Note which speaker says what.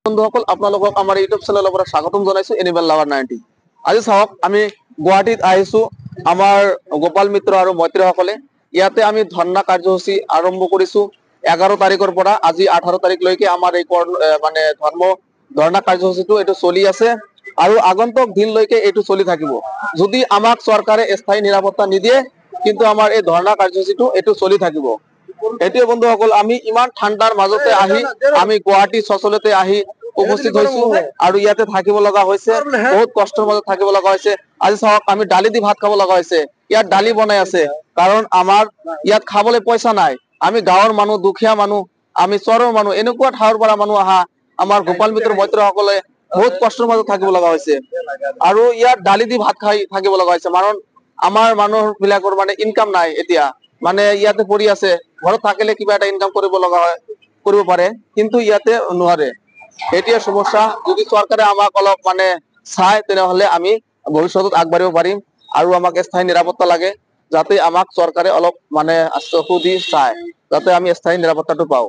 Speaker 1: বন্ধুসকল আপোনালোকক আমাৰ ইউটিউব চেনেলৰ পৰা স্বাগতম জনাইছো এনিমেল লাভাৰ 90। আজি চাওক আমি গুৱাহাটীত আহিছো আমাৰ গোপাল মিত্ৰ আৰু মৈত্ৰীসকলে। ইয়াতে আমি ধৰ্ণা কাৰ্যসূচী আৰম্ভ কৰিছো 11 তাৰিখৰ পৰা আজি 18 তাৰিখলৈকে আমাৰ এই মানে ধৰ্ণা কাৰ্যসূচীটো এইটো চলি আছে আৰু আগন্তুক দিনলৈকে এইটো চলি থাকিব। যদি আমাক চৰকাৰে স্থায়ী নিৰাপত্তা নিদিয়ে কিন্তু আমাৰ এই ধৰ্ণা কাৰ্যসূচীটো এইটো চলি থাকিব। এতিয়া বন্ধুসকল আমি ইমান ঠাণ্ডাৰ মাজতে আহি আমি গুৱাহাটী চচলতে আহি উপস্থিত হৈছো আৰু ইয়াতে থাকিব লগা হৈছে, বহুত কষ্টৰ মাজত থাকিব লগা হৈছে। আজি চাওক আমি ডালি দি ভাত খাব লগা হৈছে, ইয়াত ডালি বনাই আছে কাৰণ আমাৰ ইয়াত খাবলৈ পইচা নাই। আমি গাঁৱৰ মানুহ, দুখীয়া মানুহ, আমি চৰৰ মানুহ, এনেকুৱা ঠাইৰ পৰা মানুহ আহা আমাৰ গোপাল মিত্ৰ মৈত্ৰসকলে বহুত কষ্টৰ মাজত থাকিব লগা হৈছে আৰু ইয়াত ডালি দি ভাত খাই থাকিব লগা হৈছে। কাৰণ আমাৰ মানুহ বিলাকৰ মানে ইনকাম নাই এতিয়া, মানে ইয়াতে পৰি আছে, ঘৰত থাকিলে কিবা এটা ইনকাম কৰিব লগা হয়, কৰিব পাৰে কিন্তু ইয়াতে নোৱাৰে। এতিয়া সমস্যা, যদি চৰকাৰে আমাক অলপ মানে চাই তেনেহলে আমি ভৱিষ্যতত আগবাঢ়িব পাৰিম আৰু আমাক স্থায়ী নিৰাপত্তা লাগে যাতে আমাক চৰকাৰে অলপ মানে চকু দি চায় যাতে আমি স্থায়ী নিৰাপত্তাটো পাওঁ।